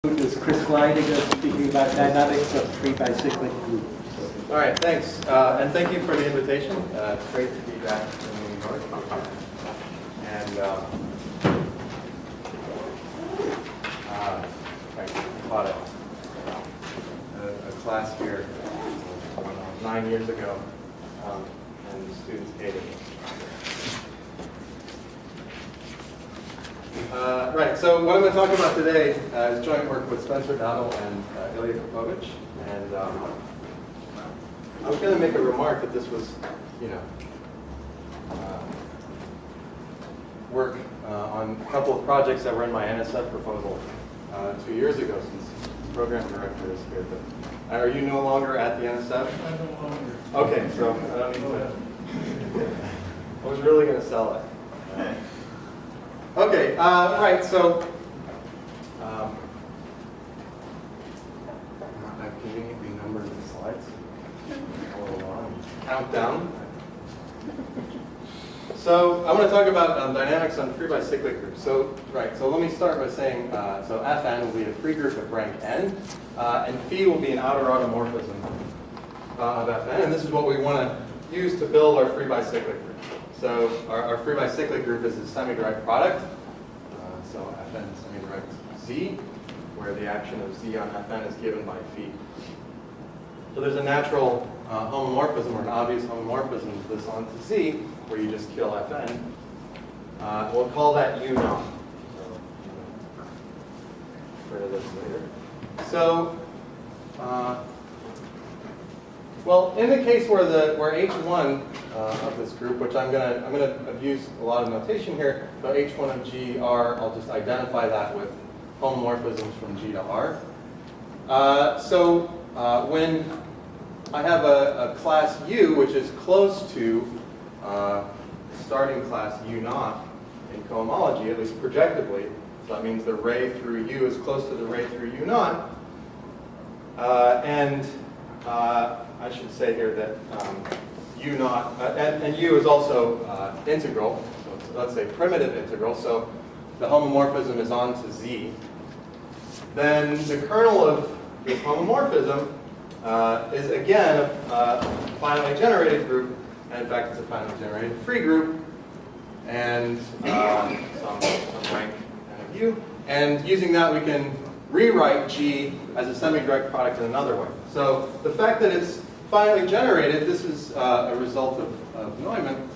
This is Chris Leininger speaking about dynamics of free-by-cyclic groups. All right, thanks. And thank you for the invitation. It's great to be back in New York. And I taught a class here 9 years ago, and the students hated it. Right, so what I'm going to talk about today is joint work with Spencer Dowdall and Ilya Kapovich. And I was going to make a remark that this was, work on a couple of projects that were in my NSF proposal 2 years ago, since the program director is here. But are you no longer at the NSF? I'm no longer. Okay, so I don't need to. I was really going to sell it. Okay, right, so I've conveniently numbered the slides. Countdown. So I want to talk about dynamics on free-by-cyclic groups. So, right, so let me start by saying, so Fn will be a free group of rank n, and phi will be an outer automorphism of Fn, and this is what we want to use to build our free-by-cyclic group. So our free-by-cyclic group is a semi-direct product. So Fn is semi-direct Z, where the action of Z on Fn is given by phi. So there's a natural homomorphism, or an obvious homomorphism of this onto Z, where you just kill Fn. We'll call that U naught. Rid of this later. So, well, in the case where H1 of this group, which I'm gonna use a lot of notation here, so H1 of G R, I'll just identify that with homomorphisms from G to R. When I have a class U, which is close to starting class U naught in cohomology, at least projectively, so that means the ray through U is close to the ray through U naught, I should say here that U naught, and U is also integral, so let's say primitive integral, so the homomorphism is onto Z. Then the kernel of this homomorphism is again a finally generated group, and in fact it's a finally generated free group, and some rank and a U. And using that we can rewrite G as a semi-direct product in another way. So the fact that it's finally generated, this is a result of Neumann,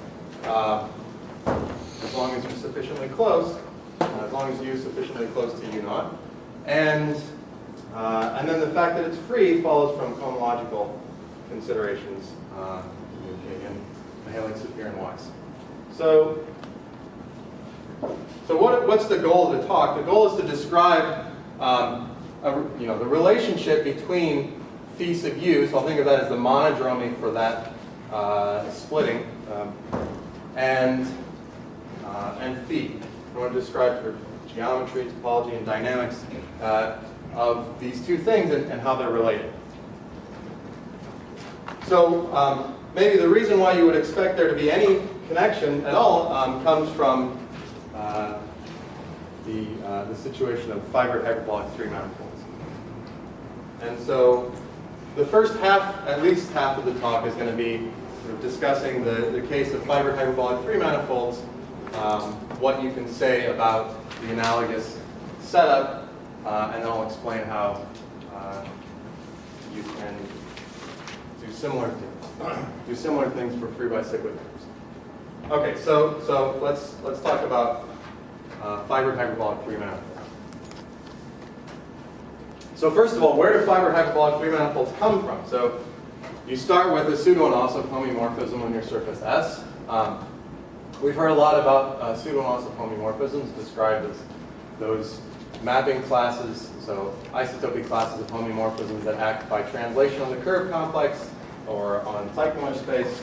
as long as you're sufficiently close, as long as U is sufficiently close to U naught. And then the fact that it's free follows from cohomological considerations in Mahaling's appearance-wise. So what's the goal of the talk? The goal is to describe the relationship between phi sub U, so I'll think of that as the monodromy for that splitting, and phi. I want to describe for geometry, topology, and dynamics of these two things and how they're related. So maybe the reason why you would expect there to be any connection at all comes from the situation of fiber hyperbolic three manifolds. And so the first half, at least half of the talk, is going to be sort of discussing the case of fiber hyperbolic three manifolds, what you can say about the analogous setup, and then I'll explain how you can do similar things for free-by-cyclic groups. Okay, so let's talk about fiber hyperbolic three manifolds. So first of all, where do fiber hyperbolic three manifolds come from? So you start with a pseudo-analysis homomorphism on your surface S. We've heard a lot about pseudo-analysis homomorphisms described as those mapping classes, so isotopy classes of homomorphisms that act by translation on the curve complex or on cyclomesh space.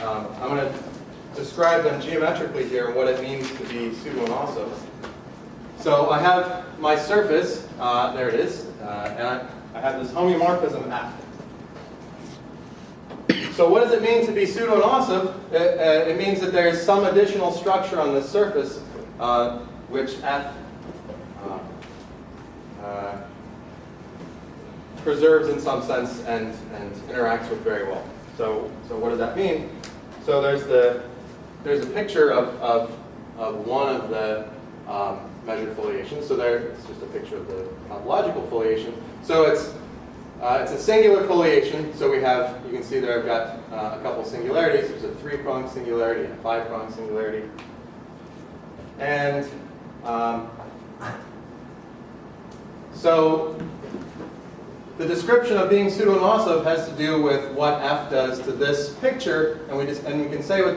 I'm going to describe them geometrically here and what it means to be pseudo-analysis. So I have my surface, there it is, and I have this homomorphism F. So what does it mean to be pseudo-analysis? It means that there is some additional structure on this surface which F preserves in some sense and interacts with very well. So what does that mean? So there's a picture of one of the measured foliations. So it's just a picture of the topological foliation. So it's a singular foliation. So you can see there I've got a couple singularities. There's a 3-pronged singularity and a 5-pronged singularity. And so the description of being pseudo-Nosov has to do with what f does to this picture, and we can say what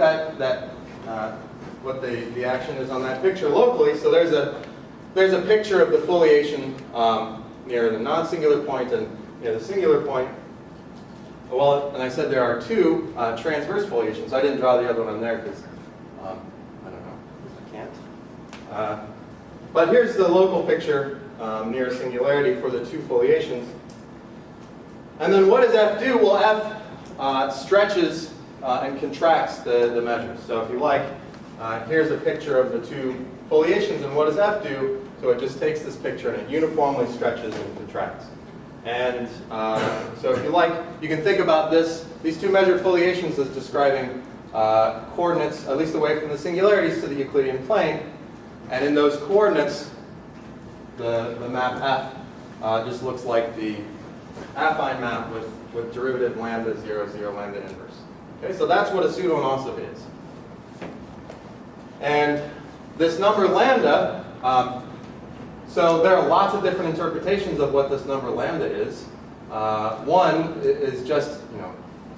what the action is on that picture locally. So there's a picture of the foliation near the non-singular point and near the singular point. Well, and I said there are 2 transverse foliations. I didn't draw the other one on there because I don't know, I can't. But here's the local picture near singularity for the 2 foliations. And then what does f do? Well, f stretches and contracts the measures. So if you like, here's a picture of the 2 foliations, and what does f do? So it just takes this picture and it uniformly stretches and contracts. And so if you like, you can think about these 2 measured foliations as describing coordinates, at least away from the singularities, to the Euclidean plane. And in those coordinates, the map f just looks like the affine map with derivative lambda 0, 0, lambda inverse. Okay, so that's what a pseudo-Nosov is. And this number lambda, so there are lots of different interpretations of what this number lambda is. One is just,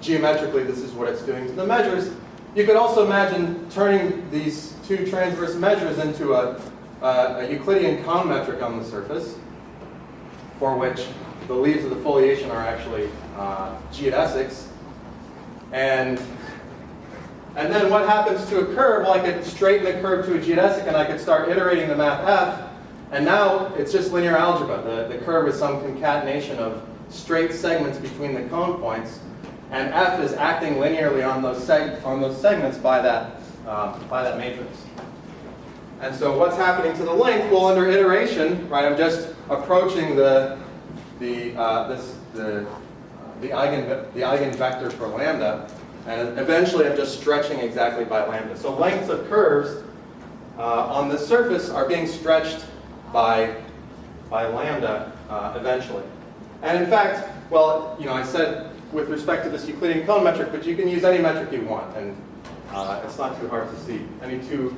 geometrically this is what it's doing to the measures. You could also imagine turning these 2 transverse measures into a Euclidean cone metric on the surface, for which the leaves of the foliation are actually geodesics. And then what happens to a curve? Well, I could straighten the curve to a geodesic and I could start iterating the map f. And now it's just linear algebra. The curve is some concatenation of straight segments between the cone points. And f is acting linearly on those segments by that matrix. And so what's happening to the length? Well, under iteration, right, I'm just approaching the eigenvector for lambda, and eventually I'm just stretching exactly by lambda. So lengths of curves on this surface are being stretched by lambda eventually. And in fact, well, I said with respect to this Euclidean cone metric, but you can use any metric you want, and it's not too hard to see. Any 2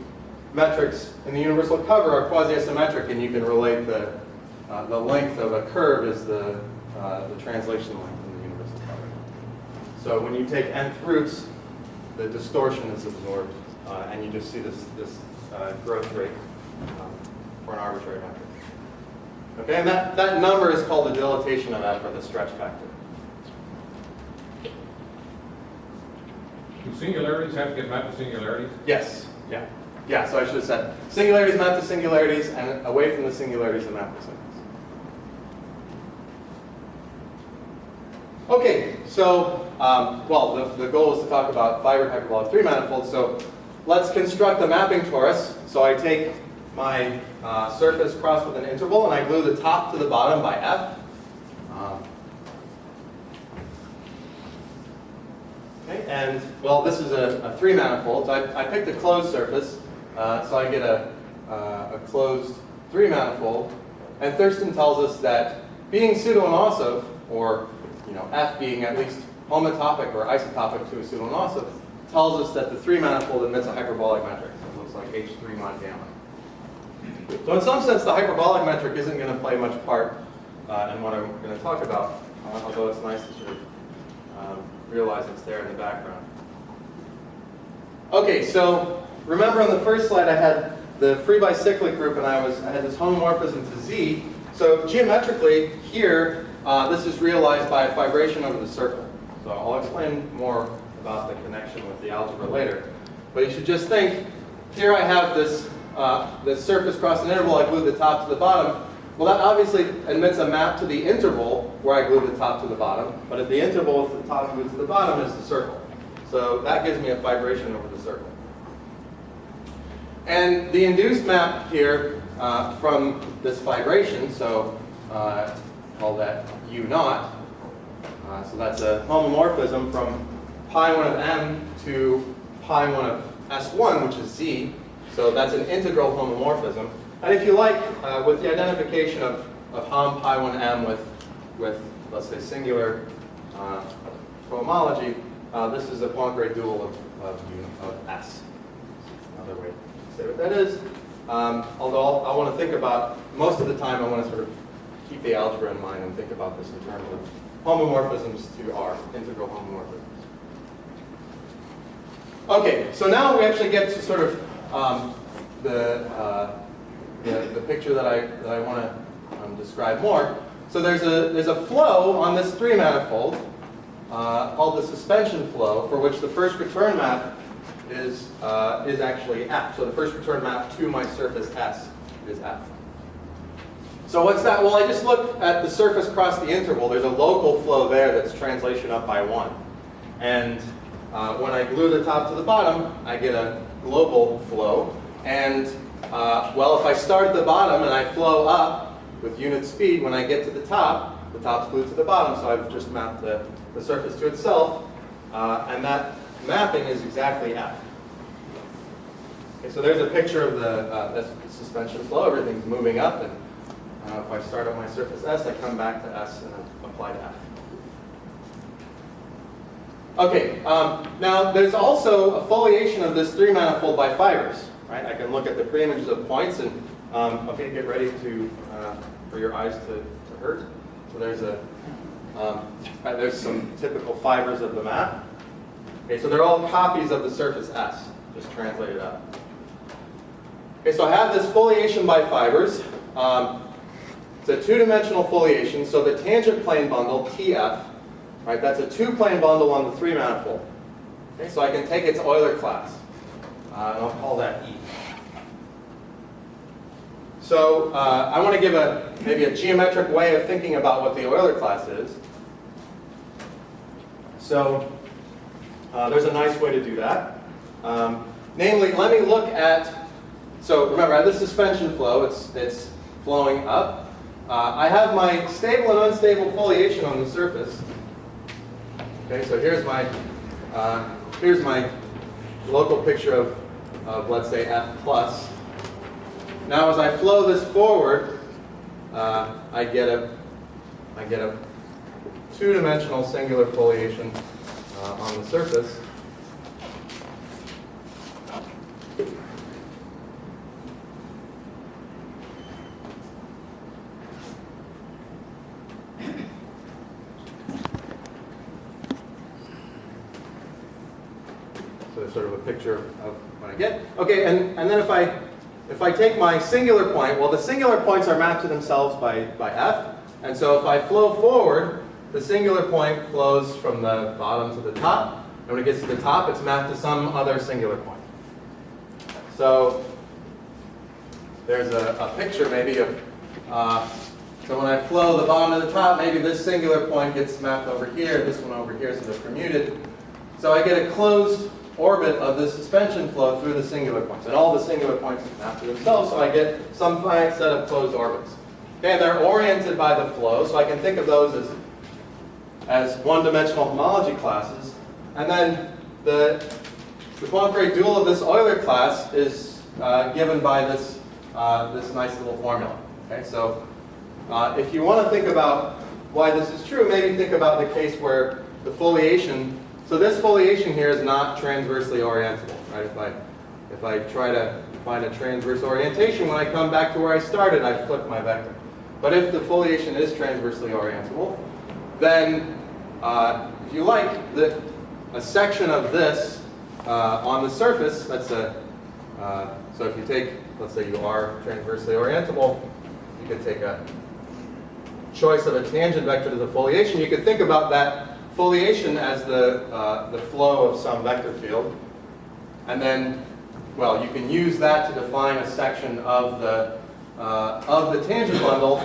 metrics in the universal cover are quasi-symmetric, and you can relate the length of a curve is the translation length in the universal cover. So when you take nth roots, the distortion is absorbed, and you just see this growth rate for an arbitrary metric. Okay, and that number is called the dilatation of f, or the stretch factor. Do singularities have to get mapped to singularities? Yes. Yeah. Yeah. So I should have said singularities map to singularities, and away from the singularities, the map to singularities. Okay. So, well, the goal is to talk about fiber hyperbolic 3 manifolds. So let's construct the mapping torus. So I take my surface crossed with an interval, and I glue the top to the bottom by f. Okay, and well, this is a 3 manifold. So I picked a closed surface, so I get a closed 3 manifold. And Thurston tells us that being pseudo-Nosov, or f being at least homotopic or isotopic to a pseudo-Nosov, tells us that the 3 manifold emits a hyperbolic metric. It looks like H3 mod gamma. So in some sense, the hyperbolic metric isn't going to play much part in what I'm going to talk about, although it's nice to sort of realize it's there in the background. Okay, so remember on the first slide I had the free-by-cyclic group, and I had this homomorphism to Z. So geometrically, here, this is realized by a fibration over the circle. So I'll explain more about the connection with the algebra later. But you should just think, here I have this surface crossed an interval, I glued the top to the bottom. Well, that obviously admits a map to the interval where I glued the top to the bottom. But at the interval, the top glued to the bottom is the circle. So that gives me a fibration over the circle. And the induced map here from this fibration, so call that U0. So that's a homomorphism from pi 1 of m to pi 1 of S1, which is Z. So that's an integral homomorphism. And if you like, with the identification of hom pi 1 m with let's say, singular cohomology, this is a Poincare dual of S. Another way to say what that is. Although I want to think about, most of the time I want to sort of keep the algebra in mind and think about this in terms of homomorphisms to R, integral homomorphisms. Okay, so now we actually get to sort of the picture that I want to describe more. So there's a flow on this 3-manifold called the suspension flow, for which the first return map is actually F. So the first return map to my surface S is F. So what's that? Well, I just looked at the surface across the interval. There's a local flow there that's translation up by 1. And when I glue the top to the bottom, I get a global flow. And well, if I start at the bottom and I flow up with unit speed, when I get to the top's glued to the bottom, so I've just mapped the surface to itself. And that mapping is exactly F. Okay, so there's a picture of the suspension flow. Everything's moving up, and if I start on my surface S, I come back to S and I apply to F. Okay, now there's also a foliation of this 3-manifold by fibers. Right? I can look at the preimages of points, and okay, get ready for your eyes to hurt. So there's some typical fibers of the map. Okay, so they're all copies of the surface S, just translated up. Okay, so I have this foliation by fibers. It's a 2-dimensional foliation, so the tangent plane bundle, TF, right, that's a 2-plane bundle on the 3-manifold. Okay, so I can take its Euler class, and I'll call that E. So I want to give maybe a geometric way of thinking about what the Euler class is. So there's a nice way to do that. Namely, let me look at, so remember, I have the suspension flow. It's flowing up. I have my stable and unstable foliation on the surface. Okay, so here's my local picture of let's say F plus. Now as I flow this forward, I get a 2-dimensional singular foliation on the surface. So there's sort of a picture of what I get. Okay, and then if I take my singular point, well, the singular points are mapped to themselves by F. And so if I flow forward, the singular point flows from the bottom to the top. And when it gets to the top, it's mapped to some other singular point. So there's a picture maybe of, so when I flow the bottom to the top, maybe this singular point gets mapped over here, this one over here, so they're permuted. So I get a closed orbit of the suspension flow through the singular points. And all the singular points map to themselves, so I get some finite set of closed orbits. Okay, and they're oriented by the flow, so I can think of those as one-dimensional homology classes. And then the Poincare dual of this Euler class is given by this nice little formula. Okay, so if you want to think about why this is true, maybe think about the case where the foliation. So this foliation here is not transversely orientable, right? If I try to find a transverse orientation, when I come back to where I started, I flip my vector. But if the foliation is transversely orientable, then if you like, a section of this on the surface, so if you take, let's say you are transversely orientable, you could take a choice of a tangent vector to the foliation. You could think about that foliation as the flow of some vector field. And then, well, you can use that to define a section of the tangent bundle.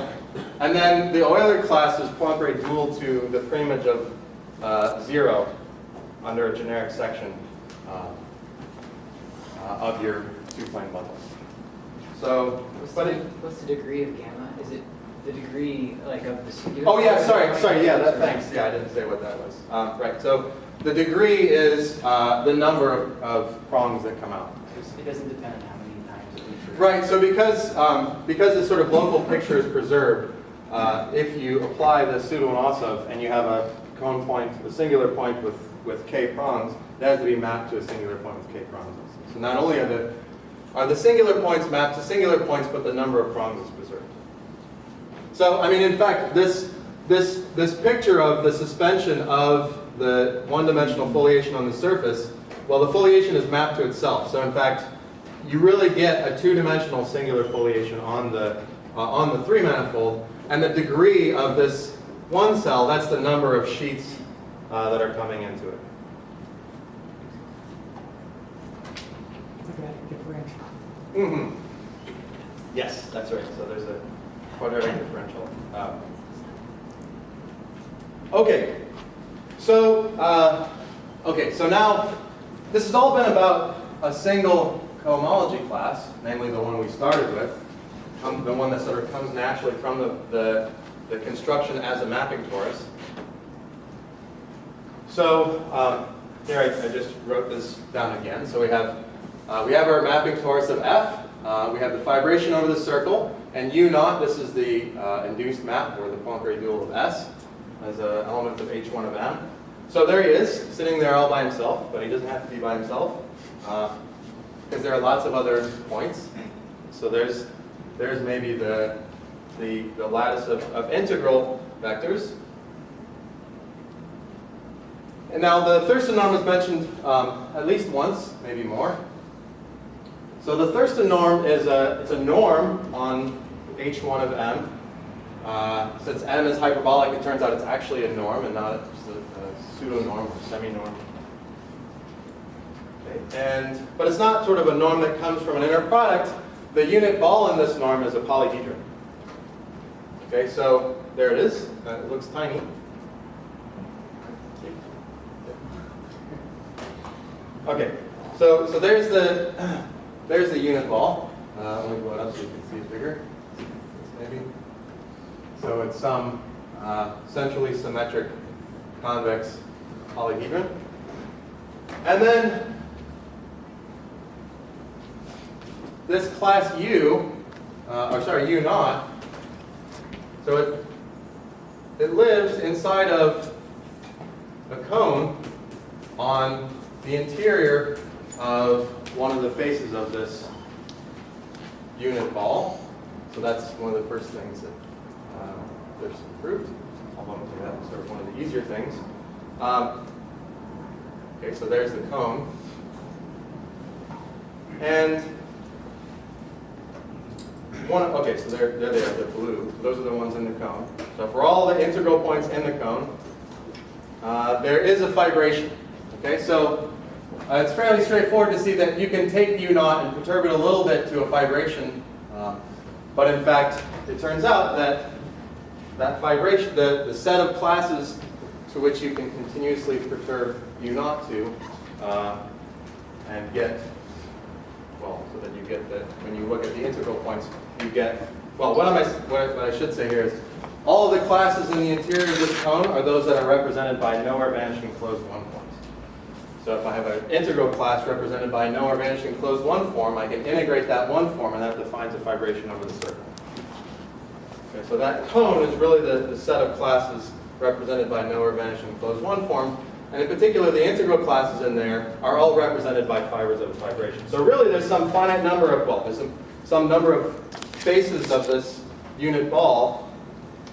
And then the Euler class is Poincare dual to the preimage of 0 under a generic section of your 2-plane bundle. So, What's the degree of gamma? Is it the degree, like, of the singular. Oh yeah, sorry, yeah, thanks. Yeah, I didn't say what that was. Right, so the degree is the number of prongs that come out. It doesn't depend on how many times it reaches. Right, so because this sort of local picture is preserved, if you apply the pseudo-Anosov and you have a cone point, a singular point with k prongs, that has to be mapped to a singular point with k prongs. So not only are the singular points mapped to singular points, but the number of prongs is preserved. So, I mean, in fact, this picture of the suspension of the one-dimensional foliation on the surface, well, the foliation is mapped to itself. So, in fact, you really get a two-dimensional singular foliation on the three-manifold, and the degree of this one cell, that's the number of sheets that are coming into it. Quadratic differential. Mm-hmm. Yes, that's right. So there's a quadratic differential. Okay. So now this has all been about a single cohomology class, namely the one we started with, the one that sort of comes naturally from the construction as a mapping torus. So here I just wrote this down again. So we have our mapping torus of F. We have the fibration over the circle, and U0, this is the induced map, or the Poincare dual of S, as an element of H1 of M. So there he is, sitting there all by himself, but he doesn't have to be by himself, because there are lots of other points. So there's maybe the lattice of integral vectors. And now the Thurston norm was mentioned at least once, maybe more. So the Thurston norm is it's a norm on H1 of M. Since M is hyperbolic, it turns out it's actually a norm and not just a pseudo-norm or semi-norm. Okay. But it's not sort of a norm that comes from an inner product. The unit ball in this norm is a polyhedron. Okay, so there it is. It looks tiny. Okay, so there's the unit ball. Let me blow it up so you can see it bigger. Maybe. So it's some centrally symmetric convex polyhedron. And then this class U, U0, so it lives inside of a cone on the interior of one of the faces of this unit ball. So that's one of the first things that there's proved. Although that was sort of one of the easier things. Okay, so there's the cone. And okay, so there they are, they're blue. Those are the ones in the cone. So for all the integral points in the cone, there is a fibration. Okay, so it's fairly straightforward to see that you can take U0 and perturb it a little bit to a fibration, but in fact, it turns out that fibration, the set of classes to which you can continuously perturb U0 to, and get, well, so that you get that when you look at the integral points, you get, well, what I should say here is, all of the classes in the interior of this cone are those that are represented by nowhere vanishing closed one forms. So if I have an integral class represented by nowhere vanishing closed one form, I can integrate that one form, and that defines a fibration over the circle. Okay, so that cone is really the set of classes represented by nowhere vanishing closed one form, and in particular, the integral classes in there are all represented by fibers of a fibration. So really, there's some finite number of, well, there's some number of faces of this unit ball,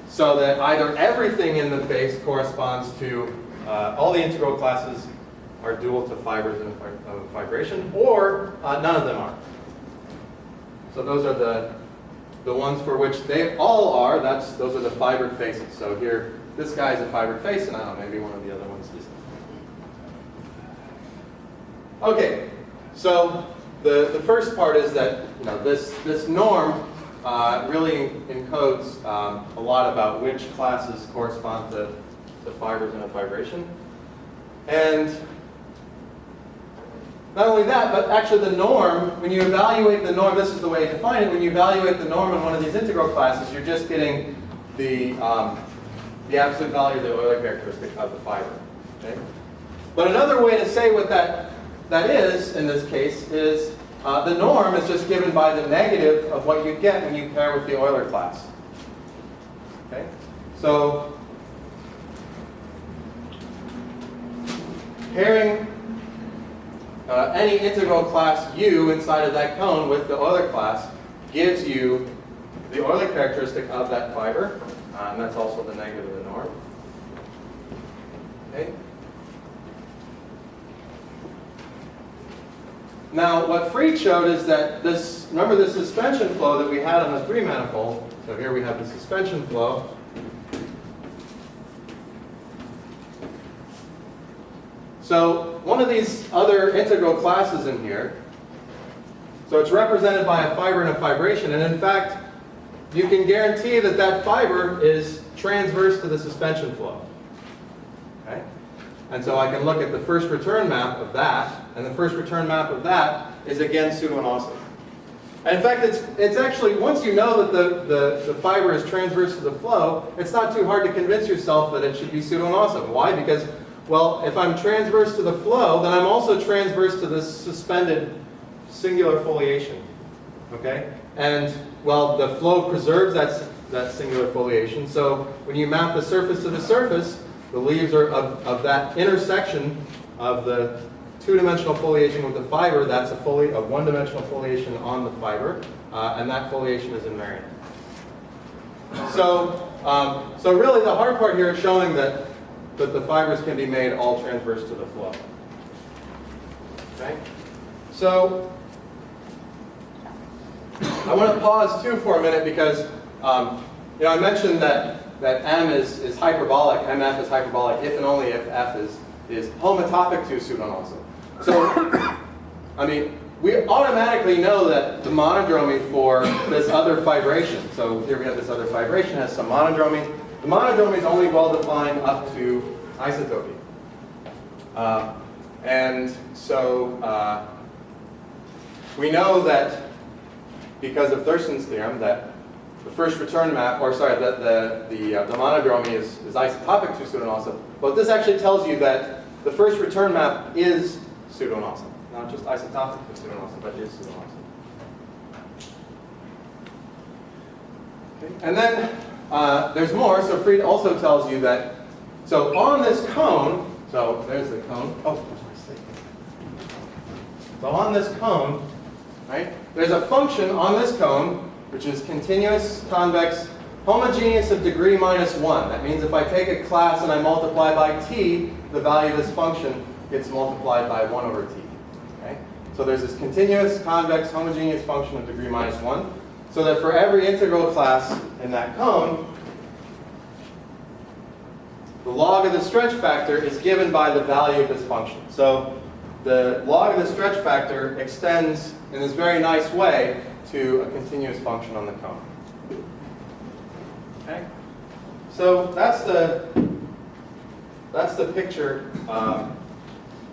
so that either everything in the face corresponds to all the integral classes are dual to fibers of fibration, or none of them are. So those are the ones for which they all are. Those are the fibered faces. So here, this guy is a fibered face, and I don't know, maybe one of the other ones is. Okay, so the first part is that this norm really encodes a lot about which classes correspond to fibers in a fibration. And not only that, but actually the norm, when you evaluate the norm, this is the way to define it, when you evaluate the norm in one of these integral classes, you're just getting the absolute value of the Euler characteristic of the fiber. Okay? But another way to say what that is in this case is the norm is just given by the negative of what you get when you pair with the Euler class. Okay? So pairing any integral class u inside of that cone with the Euler class gives you the Euler characteristic of that fiber, and that's also the negative of the norm. Okay? Now, what Fried showed is that this, remember the suspension flow that we had on the three manifold? So here we have the suspension flow. So one of these other integral classes in here, so it's represented by a fiber and a fibration, and in fact, you can guarantee that that fiber is transverse to the suspension flow. Okay? And so I can look at the first return map of that, and the first return map of that is again pseudo-anosmic. And in fact, it's actually, once you know that the fiber is transverse to the flow, it's not too hard to convince yourself that it should be pseudo-anosmic. Why? Because, well, if I'm transverse to the flow, then I'm also transverse to this suspended singular foliation. Okay? And, well, the flow preserves that singular foliation, so when you map the surface to the surface, the leaves are of that intersection of the two-dimensional foliation with the fiber. That's a one-dimensional foliation on the fiber, and that foliation is invariant. So really the hard part here is showing that the fibers can be made all transverse to the flow. Okay? So I want to pause too for a minute because I mentioned that M is hyperbolic, MF is hyperbolic if and only if F is homotopic to pseudo-anosmic. So, I mean, we automatically know that the monodromy for this other fibration, so here we have this other fibration, has some monodromy. The monodromy is only well defined up to isotopy. And so we know that because of Thurston's theorem that the first return map, or sorry, the monodromy is isotopic to pseudo-anosmic. But this actually tells you that the first return map is pseudo-anosmic. Not just isotopic to pseudo-anosmic, but is pseudo-anosmic. Okay. And then there's more. So Fried also tells you that, so on this cone, so there's the cone. Oh, there's my mistake. So on this cone, right, there's a function on this cone which is continuous, convex, homogeneous of degree -1. That means if I take a class and I multiply by t, the value of this function gets multiplied by 1 over t. Okay? So there's this continuous, convex, homogeneous function of degree -1. So that for every integral class in that cone, the log of the stretch factor is given by the value of this function. So the log of the stretch factor extends in this very nice way to a continuous function on the cone. Okay? So that's the picture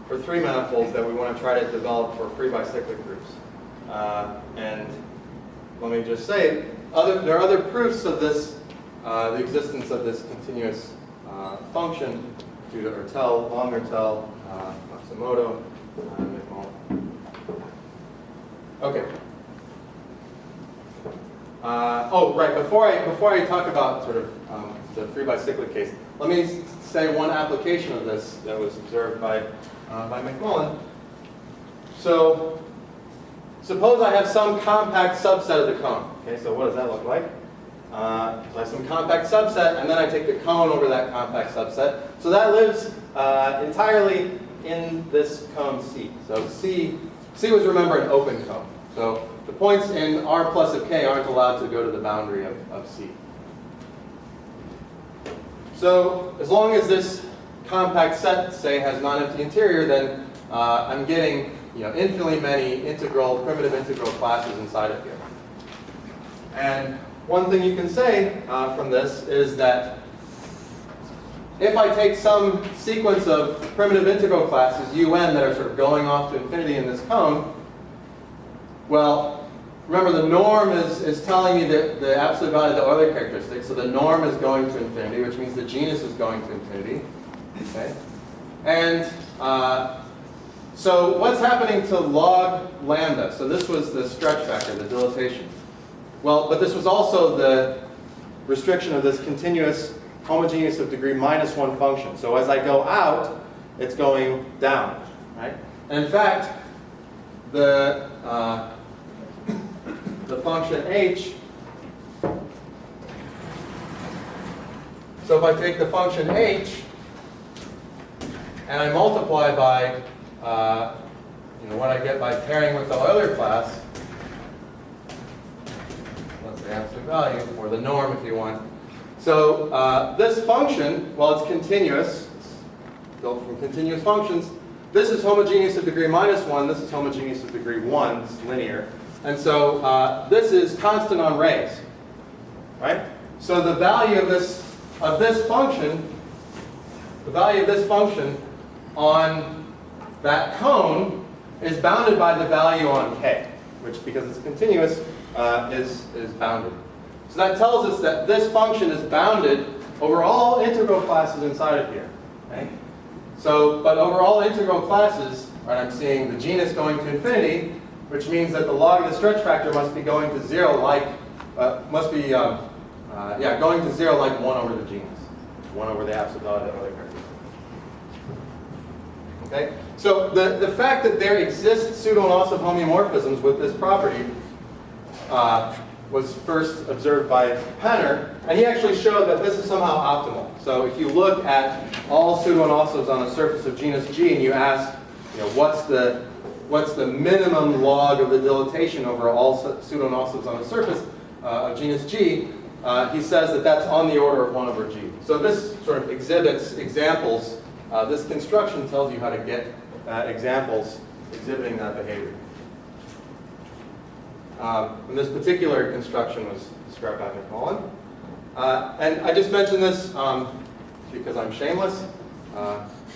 for three manifolds that we want to try to develop for free-by-cyclic groups. And let me just say, there are other proofs of this, the existence of this continuous function due to Ertel, long Ertel, Matsumoto, McMullen. Okay. Oh, right. Before I talk about sort of the free-by-cyclic case, let me say one application of this that was observed by McMullen. So, suppose I have some compact subset of the cone. Okay, so what does that look like? So I have some compact subset, and then I take the cone over that compact subset. So that lives entirely in this cone C. So C was, remember, an open cone. So the points in R plus of K aren't allowed to go to the boundary of C. So as long as this compact set, say, has non-empty interior, then I'm getting infinitely many primitive integral classes inside of here. And one thing you can say from this is that if I take some sequence of primitive integral classes, un, that are sort of going off to infinity in this cone, well, remember the norm is telling me the absolute value of the Euler characteristic. So the norm is going to infinity, which means the genus is going to infinity. Okay? And so what's happening to log lambda? So this was the stretch factor, the dilatation. Well, but this was also the restriction of this continuous homogeneous of degree -1 function. So as I go out, it's going down, right? And in fact, the function h, so if I take the function h and I multiply by what I get by pairing with the Euler class, that's the absolute value, or the norm if you want. So this function, well, it's continuous, it's built from continuous functions. This is homogeneous of degree -1, this is homogeneous of degree 1, it's linear. And so this is constant on rays, right? So the value of this function, the value of this function on that cone is bounded by the value on k, which, because it's continuous, is bounded. So that tells us that this function is bounded over all integral classes inside of here. Okay? So, but over all integral classes, right, I'm seeing the genus going to infinity, which means that the log of the stretch factor must be going to 0 like, going to 0 like 1 over the genus, 1 over the absolute value of the other character. Okay? So the fact that there exist pseudo-loss of homeomorphisms with this property was first observed by Penner, and he actually showed that this is somehow optimal. So if you look at all pseudo-anosovs on the surface of genus G and you ask, what's the minimum log of the dilatation over all pseudo-anosovs on the surface of genus G, he says that that's on the order of 1 over G. So this sort of exhibits examples. This construction tells you how to get examples exhibiting that behavior. And this particular construction was described by McMullen. And I just mentioned this because I'm shameless.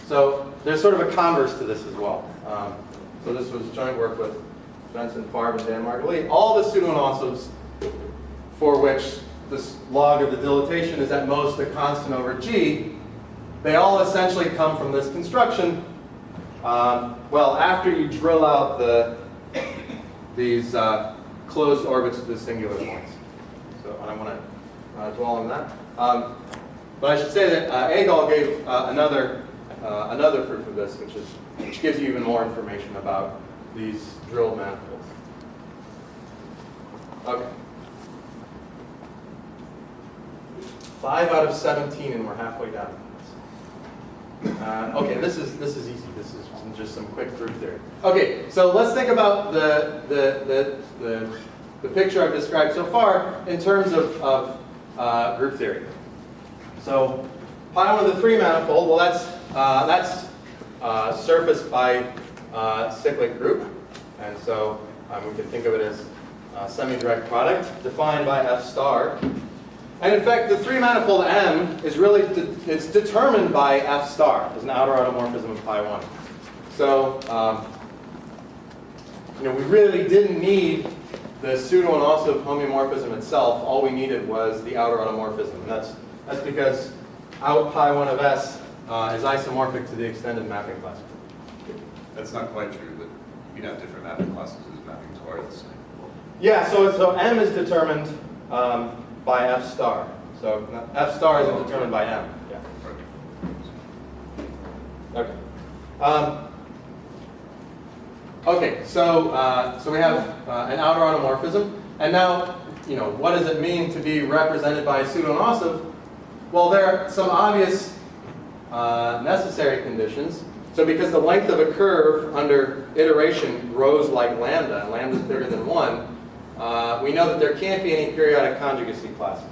So there's sort of a converse to this as well. So this was joint work with Benson, Farb, and Dan Margulis. All the pseudo-anosovs for which this log of the dilatation is at most a constant over G, they all essentially come from this construction. Well, after you drill out these closed orbits to the singular points. So I don't want to dwell on that. But I should say that Agol gave another proof of this, which gives you even more information about these drilled manifolds. Okay. 5 out of 17, and we're halfway down. Okay, this is easy. This is just some quick group theory. Okay, so let's think about the picture I've described so far in terms of group theory. So pi 1 to the 3 manifold. Well, that's surfaced by cyclic group, and so we can think of it as semi-direct product defined by F star. And in fact, the 3 manifold M is really it's determined by F star as an outer automorphism of pi 1. So we really didn't need the pseudo-anosov homeomorphism itself. All we needed was the outer automorphism. And that's because out pi 1 of S is isomorphic to the extended mapping class. That's not quite true, but you can have different mapping classes as mapping-torus. Yeah, so M is determined by F star. So F star isn't determined by M. Yeah. Okay. Okay. So we have an outer automorphism, and now what does it mean to be represented by a pseudo-anosov? Well, there are some obvious necessary conditions. So because the length of a curve under iteration grows like lambda, and lambda is bigger than 1. We know that there can't be any periodic conjugacy classes,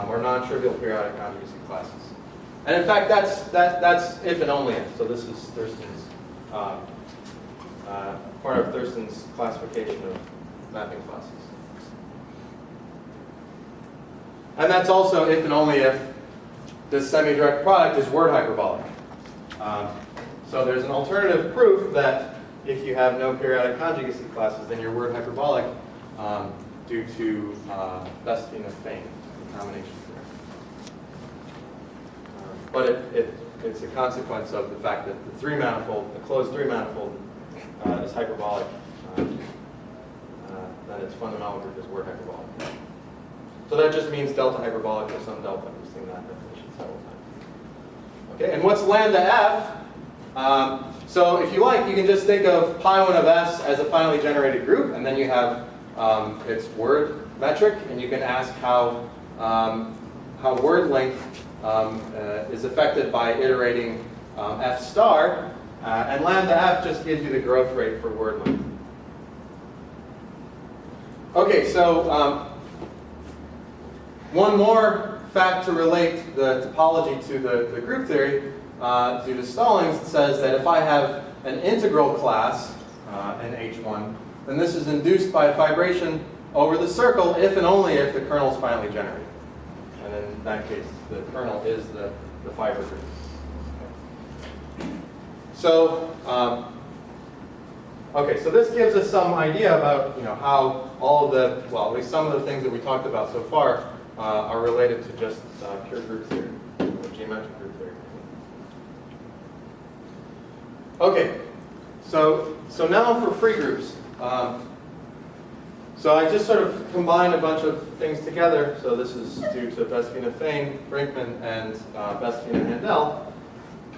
or non-trivial periodic conjugacy classes. And in fact, that's if and only if. So this is Thurston's, part of Thurston's classification of mapping classes. And that's also if and only if this semi-direct product is word hyperbolic. So there's an alternative proof that if you have no periodic conjugacy classes, then your word hyperbolic due to Best-Fine combination theorem. But it's a consequence of the fact that the closed three manifold is hyperbolic. That its fundamental group is word hyperbolic. So that just means delta hyperbolic or some delta. We've seen that definition several times. Okay, and what's lambda f? So if you like, you can just think of pi1 of s as a finally generated group, and then you have its word metric, and you can ask how word length is affected by iterating f star, and lambda f just gives you the growth rate for word length. Okay, so one more fact to relate the topology to the group theory due to Stallings says that if I have an integral class in H1, then this is induced by a fibration over the circle if and only if the kernel is finally generated. And in that case, the kernel is the fiber group. So, okay, so this gives us some idea about how all of the, well, at least some of the things that we talked about so far are related to just pure group theory, or geometric group theory. Okay, so now for free groups. So I just sort of combined a bunch of things together. So this is due to Best-Fine, Brinkman, and Best-Fine and Handel.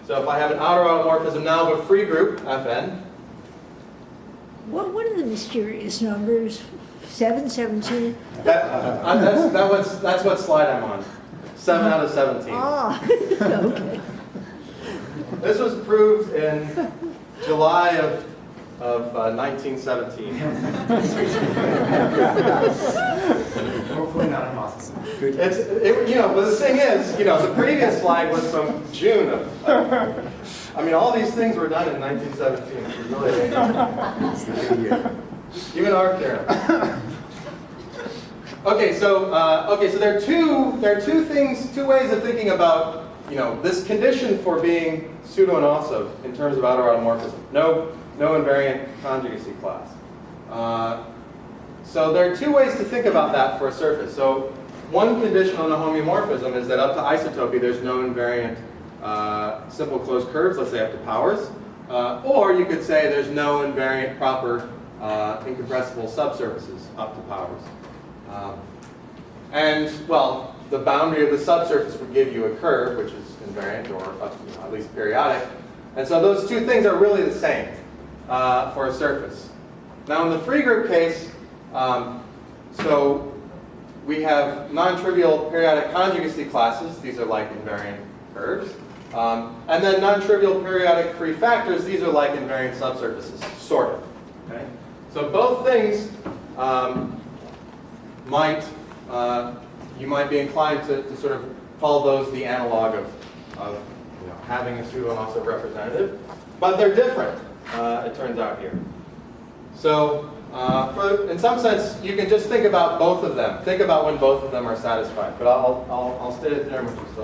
So if I have an outer automorphism now of a free group, Fn. What are the mysterious numbers? 7, 17? That's what slide I'm on. 7 out of 17. Ah, okay. This was proved in July of 1917. Hopefully not an autism. But the thing is, the previous slide was from June of. I mean, all these things were done in 1917. It's really even our kernel. Okay, so there are two ways of thinking about this condition for being pseudo-anossive in terms of outer automorphism. No invariant conjugacy class. So there are two ways to think about that for a surface. So one condition on a homeomorphism is that up to isotopy there's no invariant simple closed curves, let's say up to powers. Or you could say there's no invariant proper incompressible subsurfaces up to powers. And, well, the boundary of the subsurface would give you a curve, which is invariant or at least periodic. And so those two things are really the same for a surface. Now in the free group case, so we have non-trivial periodic conjugacy classes. These are like invariant curves. And then non-trivial periodic free factors. These are like invariant subsurfaces, sort of. Okay? So both things you might be inclined to sort of call those the analog of having a pseudo-anossive representative. But they're different, it turns out here. So in some sense, you can just think about both of them. Think about when both of them are satisfied. But I'll state it there, which is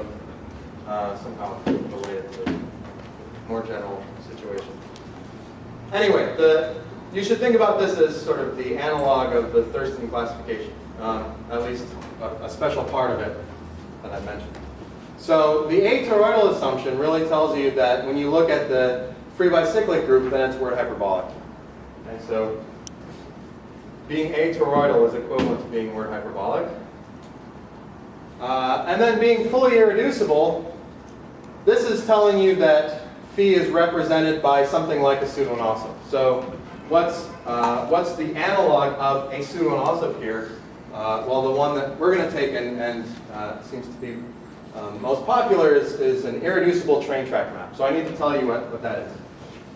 somehow related to a more general situation. Anyway, you should think about this as sort of the analog of the Thurston classification, at least a special part of it that I mentioned. So the atoroidal assumption really tells you that when you look at the free-by-cyclic group, then it's word hyperbolic. Okay, so being atoroidal is equivalent to being word hyperbolic. And then being fully irreducible, this is telling you that phi is represented by something like a pseudo-anossive. So what's the analog of a pseudo-anossive here? Well, the one that we're going to take and seems to be most popular is an irreducible train track map. So I need to tell you what that is.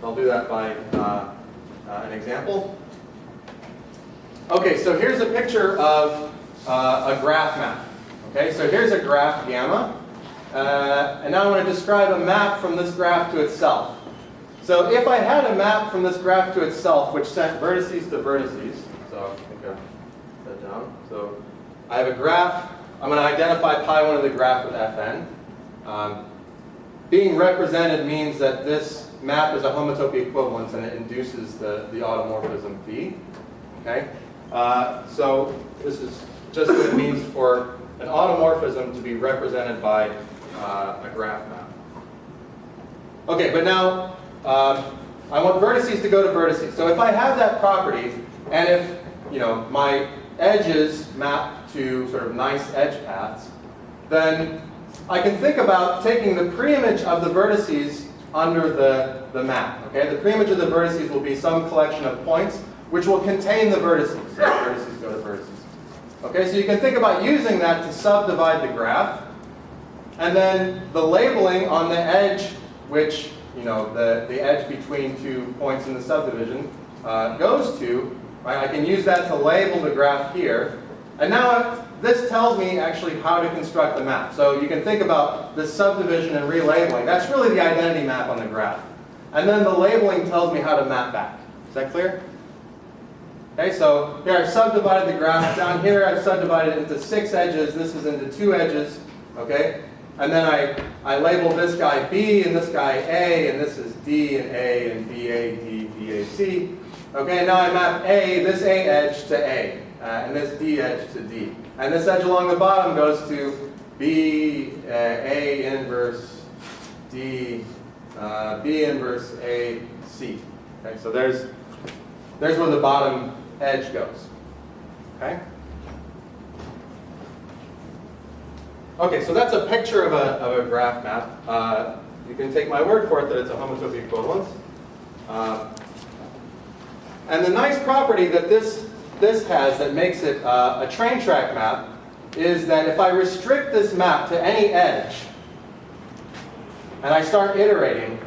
I'll do that by an example. Okay, so here's a picture of a graph map. Okay, so here's a graph gamma. And now I want to describe a map from this graph to itself. So if I had a map from this graph to itself, which sent vertices to vertices, so I think I'll put that down. So I have a graph. I'm going to identify pi1 of the graph with Fn. Being represented means that this map is a homotopy equivalence and it induces the automorphism phi. Okay? So this is just what it means for an automorphism to be represented by a graph map. Okay, but now I want vertices to go to vertices. So if I have that property, and if my edges map to sort of nice edge paths, then I can think about taking the preimage of the vertices under the map. Okay, the preimage of the vertices will be some collection of points which will contain the vertices. So vertices go to vertices. Okay, so you can think about using that to subdivide the graph, and then the labeling on the edge, which the edge between 2 points in the subdivision goes to. Right? I can use that to label the graph here, and now this tells me actually how to construct the map. So you can think about the subdivision and relabeling. That's really the identity map on the graph. And then the labeling tells me how to map back. Is that clear? Okay, so here I've subdivided the graph. Down here I've subdivided it into 6 edges. This is into 2 edges. Okay? And then I label this guy B and this guy A, and this is D and A and BA, D, BA, C. Okay, now I map this A edge to A, and this D edge to D. And this edge along the bottom goes to B, A inverse D, B inverse A, C. Okay, so there's where the bottom edge goes. Okay? Okay, so that's a picture of a graph map. You can take my word for it that it's a homotopy equivalence. And the nice property that this has that makes it a train track map is that if I restrict this map to any edge, and I start iterating,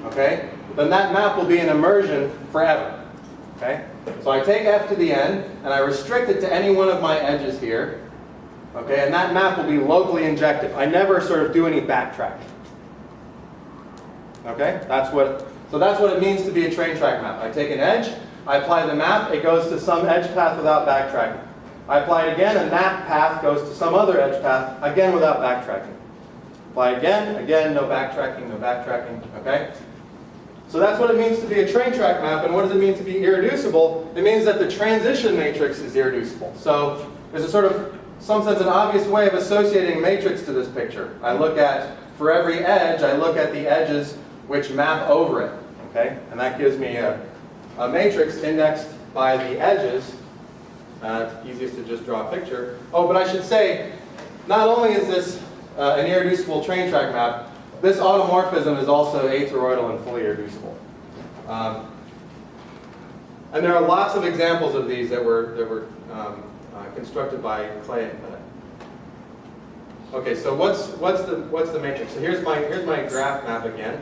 okay, then that map will be an immersion forever. Okay? So I take f to the n, and I restrict it to any one of my edges here. Okay, and that map will be locally injective. I never sort of do any backtracking. Okay, so that's what it means to be a train track map. I take an edge, I apply the map, it goes to some edge path without backtracking. I apply it again, and that path goes to some other edge path, again without backtracking. Apply again, no backtracking, no backtracking. Okay? So that's what it means to be a train track map, and what does it mean to be irreducible? It means that the transition matrix is irreducible. So there's a sort of some sense an obvious way of associating matrix to this picture. I look at, for every edge, I look at the edges which map over it. Okay? And that gives me a matrix indexed by the edges. It's easiest to just draw a picture. Oh, but I should say, not only is this an irreducible train track map, this automorphism is also atoroidal and fully irreducible. And there are lots of examples of these that were constructed by Clay and Bennett. Okay, so what's the matrix? So here's my graph map again.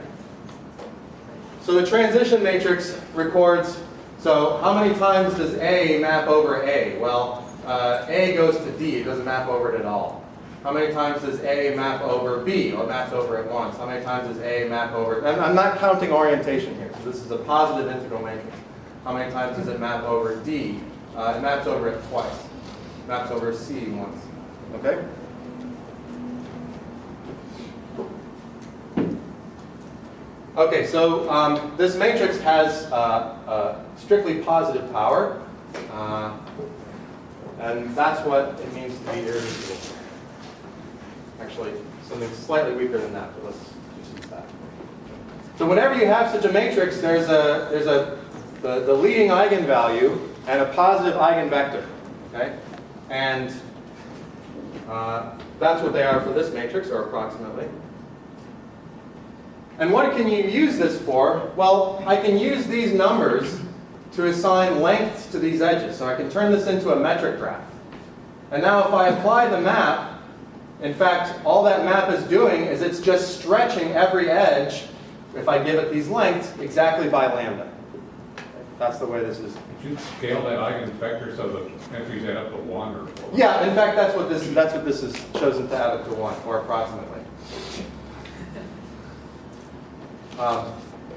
So the transition matrix records. So how many times does A map over A? Well, A goes to D. It doesn't map over it at all. How many times does A map over B? Well, it maps over it once. How many times does A map over? And I'm not counting orientation here. So this is a positive integral matrix. How many times does it map over D? It maps over it twice. It maps over C once. Okay? Okay, so this matrix has strictly positive power. And that's what it means to be irreducible. Actually, something slightly weaker than that, but let's just use that. So whenever you have such a matrix, there's the leading eigenvalue and a positive eigenvector. Okay? And that's what they are for this matrix, or approximately. And what can you use this for? Well, I can use these numbers to assign lengths to these edges. So I can turn this into a metric graph. And now if I apply the map, in fact, all that map is doing is it's just stretching every edge, if I give it these lengths, exactly by lambda. That's the way this is. Could you scale that eigenvector so the entries add up to 1 or? Yeah, in fact, that's what this is chosen to add up to 1, or approximately.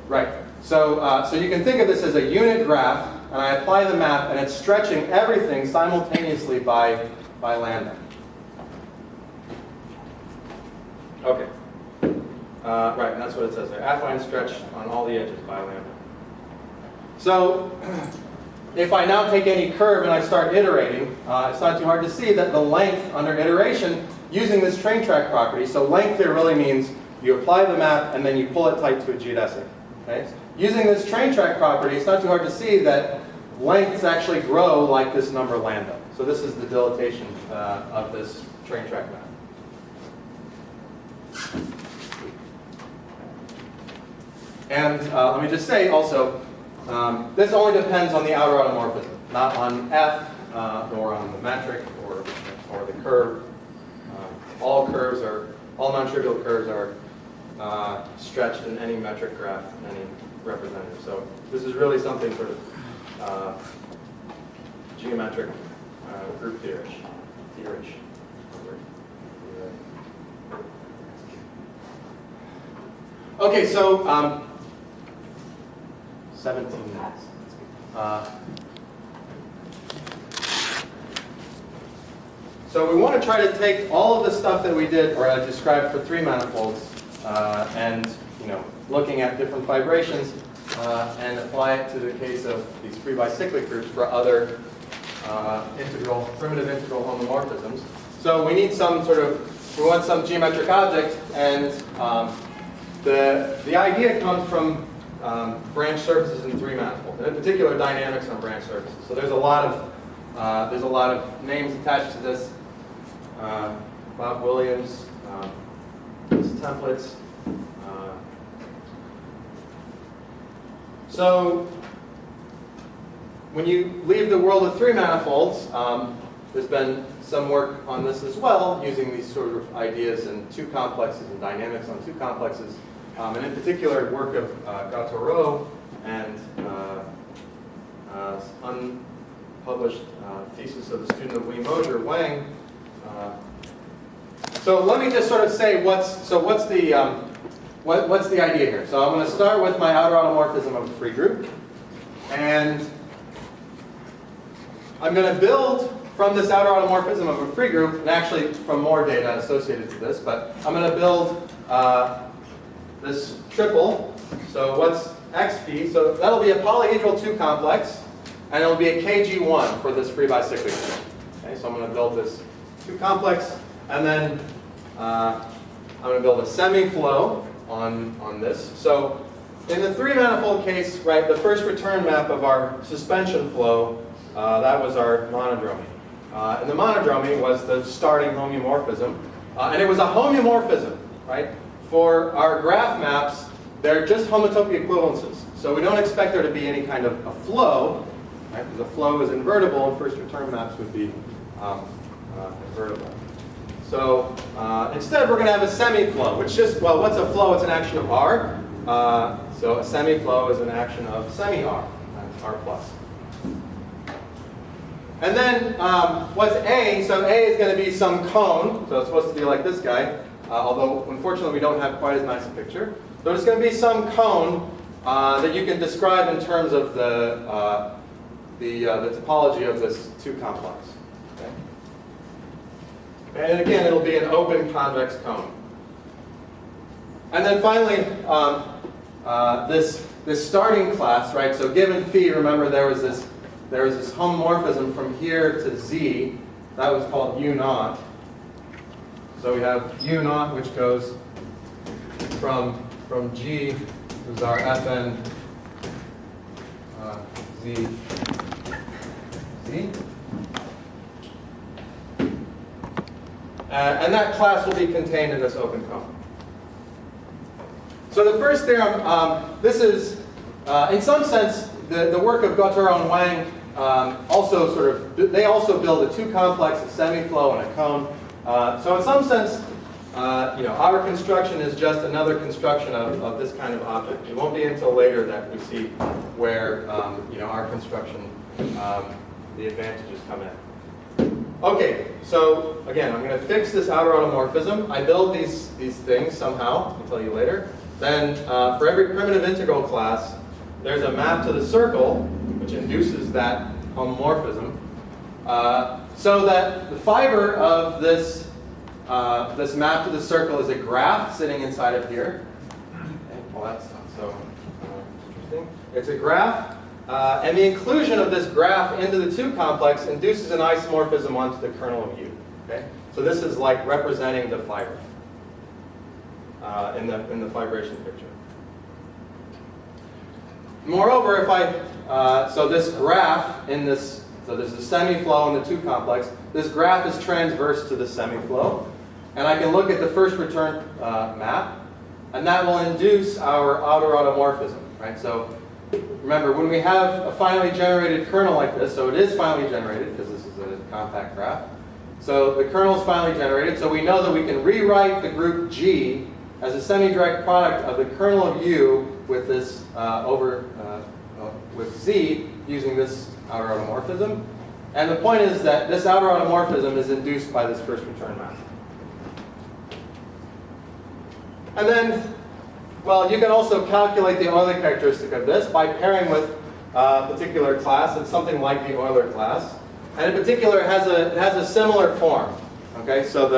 Right. So you can think of this as a unit graph, and I apply the map, and it's stretching everything simultaneously by lambda. Okay. Right, and that's what it says there. Affine stretch on all the edges by lambda. So if I now take any curve and I start iterating, it's not too hard to see that the length under iteration using this train track property, so length here really means you apply the map and then you pull it tight to a geodesic. Okay? Using this train track property, it's not too hard to see that lengths actually grow like this number lambda. So this is the dilatation of this train track map. And let me just say also, this only depends on the outer automorphism, not on f, nor on the metric or the curve. All non-trivial curves are stretched in any metric graph, any representative. So this is really something sort of geometric group theory-ish. Okay, so 17 minutes. So we want to try to take all of the stuff that we did, or I described for 3 manifolds, and looking at different fibrations, and apply it to the case of these free-by-cyclic groups for other primitive integral homomorphisms. So we need we want some geometric object, and the idea comes from branch surfaces in 3 manifolds, and in particular dynamics on branch surfaces. So there's a lot of names attached to this. Bob Williams, these templates. So when you leave the world of 3 manifolds, there's been some work on this as well, using these sort of ideas in 2 complexes and dynamics on 2 complexes. And in particular, work of Coauthors and unpublished thesis of the student of Lee Mosier, Wang. So let me just sort of say what's the idea here. So I'm going to start with my outer automorphism of a free group, and I'm going to build from this outer automorphism of a free group, and actually from more data associated to this, but I'm going to build this triple. So what's x phi? So that'll be a polyhedral 2 complex, and it'll be a kg1 for this free-by-cyclic group. Okay, so I'm going to build this 2 complex, and then I'm going to build a semiflow on this. So in the 3 manifold case, right, the first return map of our suspension flow, that was our monodromy. And the monodromy was the starting homeomorphism, and it was a homeomorphism, right? For our graph maps, they're just homotopy equivalences. So we don't expect there to be any kind of a flow, right? Because a flow is invertible, and first return maps would be invertible. So instead, we're going to have a semiflow, which just, well, what's a flow? It's an action of R. So a semiflow is an action of semi-R, R plus. And then what's A? So A is going to be some cone. So it's supposed to be like this guy, although unfortunately we don't have quite as nice a picture. So it's going to be some cone that you can describe in terms of the topology of this 2 complex. Okay? And again, it'll be an open convex cone. And then finally, this starting class, right? So given phi, remember there was this homomorphism from here to z. That was called U0. So we have U0, which goes from G, who's our Fn Z. And that class will be contained in this open cone. So the first theorem, this is, in some sense, the work of Coauthors and Wang also they also build a 2 complex, a semiflow, and a cone. So in some sense, our construction is just another construction of this kind of object. It won't be until later that we see where our construction, the advantages come in. Okay, so again, I'm going to fix this outer automorphism. I build these things somehow. I'll tell you later. Then for every primitive integral class, there's a map to the circle, which induces that homomorphism, so that the fiber of this map to the circle is a graph sitting inside of here. Okay, well, that's not so interesting. It's a graph And the inclusion of this graph into the 2 complex induces an isomorphism onto the kernel of U. Okay? So this is like representing the fiber in the fibration picture. Moreover, if so this graph in this, so there's a semiflow in the 2 complex. This graph is transverse to the semiflow, and I can look at the first return map, and that will induce our outer automorphism, right? So remember, when we have a finally generated kernel like this, so it is finally generated because this is a compact graph. So the kernel is finally generated, so we know that we can rewrite the group G as a semi-direct product of the kernel of U with this with Z using this outer automorphism. And the point is that this outer automorphism is induced by this first return map. And then, well, you can also calculate the Euler characteristic of this by pairing with a particular class. It's something like the Euler class. And in particular, it has a similar form. Okay, so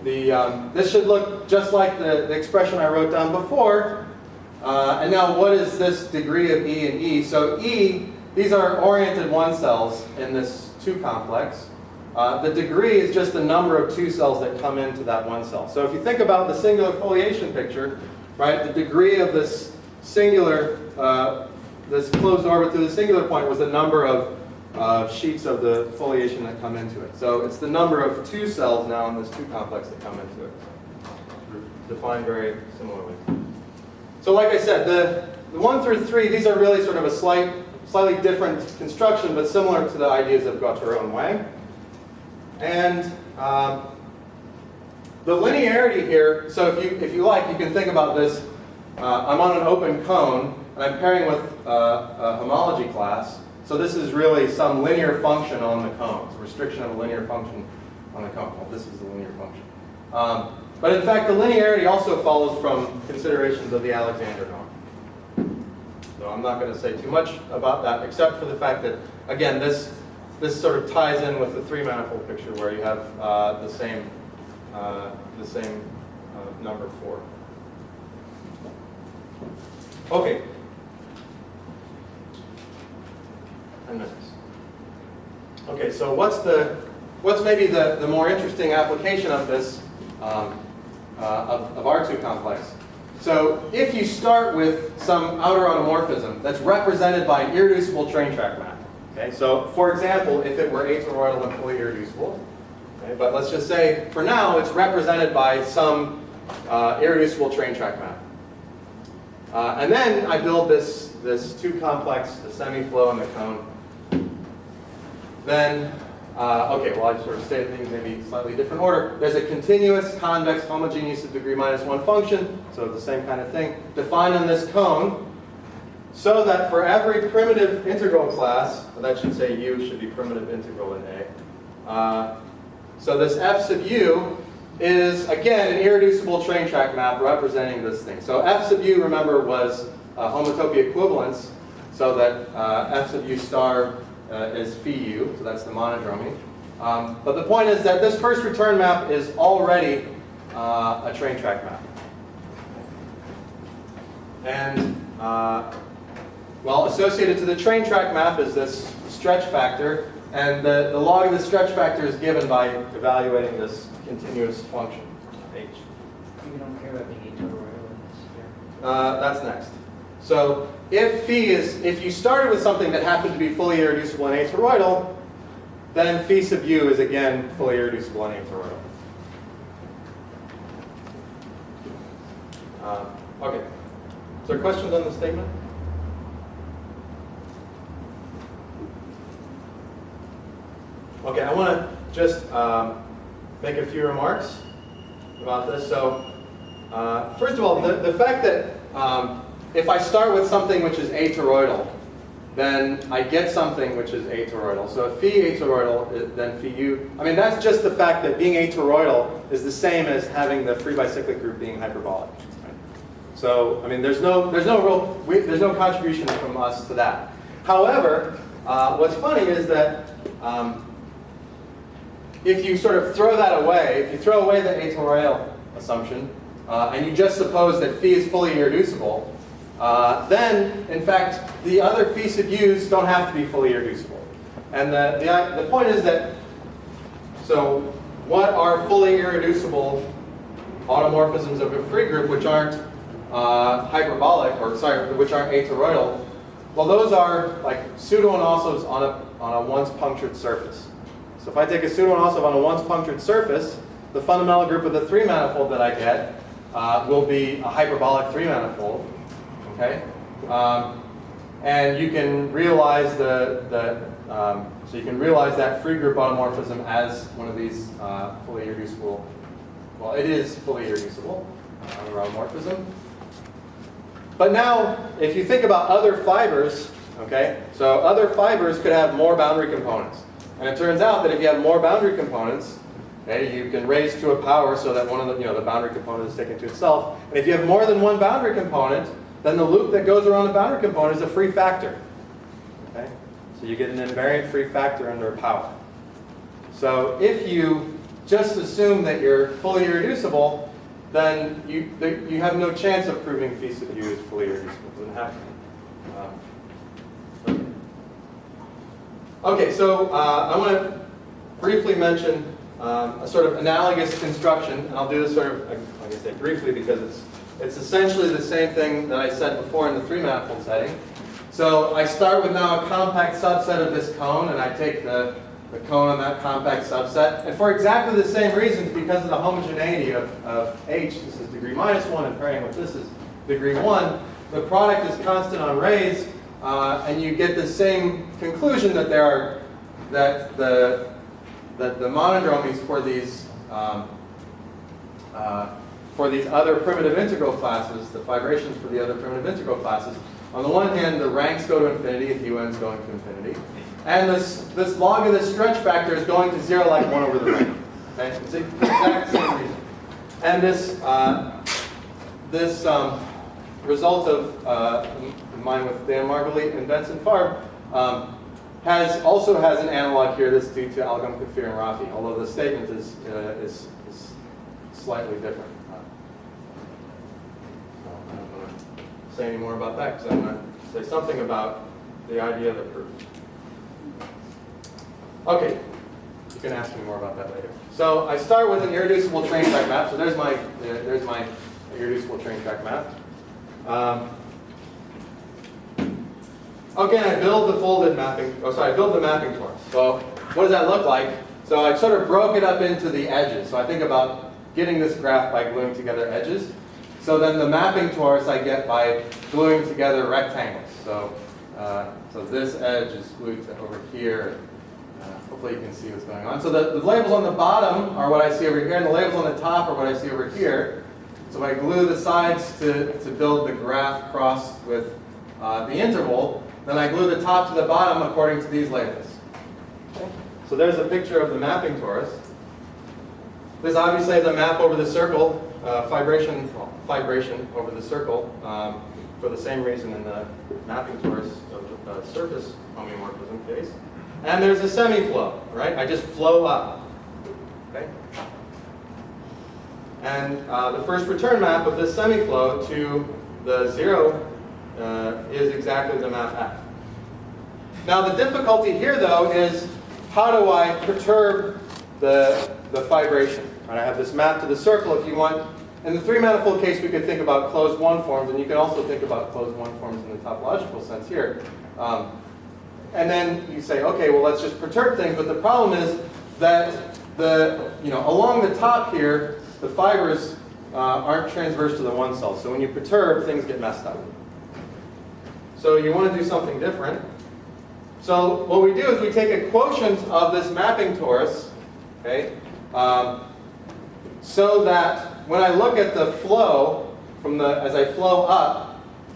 this should look just like the expression I wrote down before. And now what is this degree of E and E? So E, these are oriented 1 cells in this 2 complex. The degree is just the number of 2 cells that come into that 1 cell. So if you think about the singular foliation picture, right, the degree of this singular, this closed orbit to the singular point was the number of sheets of the foliation that come into it. So it's the number of 2 cells now in this 2 complex that come into it. Defined very similarly. So like I said, the 1 through 3, these are really sort of a slightly different construction, but similar to the ideas of Gautreau and Wang. And the linearity here, so if you like, you can think about this. I'm on an open cone, and I'm pairing with a homology class. So this is really some linear function on the cone. It's a restriction of a linear function on the cone. Well, this is the linear function. But in fact, the linearity also follows from considerations of the Alexander norm. So I'm not going to say too much about that, except for the fact that, again, this sort of ties in with the 3-manifold picture where you have the same number 4. Okay. 10 minutes. Okay, so what's maybe the more interesting application of this of our 2 complex? So if you start with some outer automorphism that's represented by an irreducible train track map. Okay, so for example, if it were atoroidal and fully irreducible, okay, but let's just say for now it's represented by some irreducible train track map. And then I build this 2 complex, the semiflow and the cone. Then, okay, well I sort of say things maybe slightly different order. There's a continuous, convex, homogeneous of degree -1 function, so the same kind of thing, defined on this cone, so that for every primitive integral class, well, that should say U should be primitive integral in A. So this F sub U is, again, an irreducible train track map representing this thing. So F sub U, remember, was homotopy equivalence, so that F sub U star is phi U, so that's the monodromy. But the point is that this first return map is already a train track map. And, well, associated to the train track map is this stretch factor, and the log of the stretch factor is given by evaluating this continuous function, H. You don't care about being atoroidal in this here? That's next. So if phi is, if you started with something that happened to be fully irreducible and atoroidal, then phi sub U is again fully irreducible and atoroidal. Okay. Is there questions on the statement? Okay, I want to just make a few remarks about this. So, first of all, the fact that if I start with something which is atoroidal, then I get something which is atoroidal. So if phi atoroidal, then phi U. I mean, that's just the fact that being atoroidal is the same as having the free-by-cyclic group being hyperbolic. Right? So, I mean, there's no contribution from us to that. However, what's funny is that if you sort of throw that away, if you throw away the atoroidal assumption, and you just suppose that phi is fully irreducible, then, in fact, the other phi sub u's don't have to be fully irreducible. And the point is that, so what are fully irreducible automorphisms of a free group which aren't hyperbolic, or sorry, which aren't atoroidal? Well, those are like pseudo-inosovs on a once punctured surface. So if I take a pseudo-inosov on a once punctured surface, the fundamental group of the 3-manifold that I get will be a hyperbolic 3-manifold. Okay, and you can realize so you can realize that free group automorphism as one of these fully irreducible. Well, it is fully irreducible automorphism. But now, if you think about other fibers, okay, so other fibers could have more boundary components, and it turns out that if you have more boundary components, okay, you can raise to a power so that one of the the boundary component is taken to itself. And if you have more than one boundary component, then the loop that goes around the boundary component is a free factor. Okay? So you get an invariant free factor under a power. So if you just assume that you're fully irreducible, then you have no chance of proving phi sub u is fully irreducible. It doesn't happen. Okay, so I want to briefly mention a sort of analogous construction, and I'll do this sort of, like I say, briefly because it's essentially the same thing that I said before in the 3-manifold setting. So I start with now a compact subset of this cone, and I take the cone on that compact subset. And for exactly the same reasons, because of the homogeneity of H, this is degree -1, and pairing with this is degree 1, the product is constant on rays, and you get the same conclusion that the monodromies for these other primitive integral classes, the fibrations for the other primitive integral classes, on the one hand, the ranks go to infinity if un is going to infinity, and this log of this stretch factor is going to 0 like 1 over the rank. Okay? It's the exact same reason. And this result of mine with Dan Margulies and Benson Farb also has an analog here that's due to Algom, Kafir, and Rafi, although the statement is slightly different. So I don't want to say any more about that because I'm going to say something about the idea of the proof. Okay, you can ask me more about that later. So I start with an irreducible train track map. So there's my irreducible train track map. Okay, and I build the folded mapping. I build the mapping torus. So what does that look like? So I sort of broke it up into the edges. So I think about getting this graph by gluing together edges. So then the mapping torus I get by gluing together rectangles. So this edge is glued to over here. Hopefully you can see what's going on. So the labels on the bottom are what I see over here, and the labels on the top are what I see over here. So I glue the sides to build the graph crossed with the interval. Then I glue the top to the bottom according to these labels. Okay. So there's a picture of the mapping torus. This obviously is a map over the circle, fibration over the circle, for the same reason in the mapping torus of the surface homeomorphism case. And there's a semiflow, right? I just flow up. Okay? And the first return map of this semiflow to the 0 is exactly the map F. Now the difficulty here, though, is how do I perturb the fibration? Right? I have this map to the circle. If you want, in the 3-manifold case, we could think about closed one forms, and you can also think about closed one forms in the topological sense here. And then you say, okay, well, let's just perturb things. But the problem is that along the top here, the fibers aren't transverse to the one cell. So when you perturb, things get messed up. So you want to do something different. So what we do is we take a quotient of this mapping torus, okay, so that when I look at the flow as I flow up,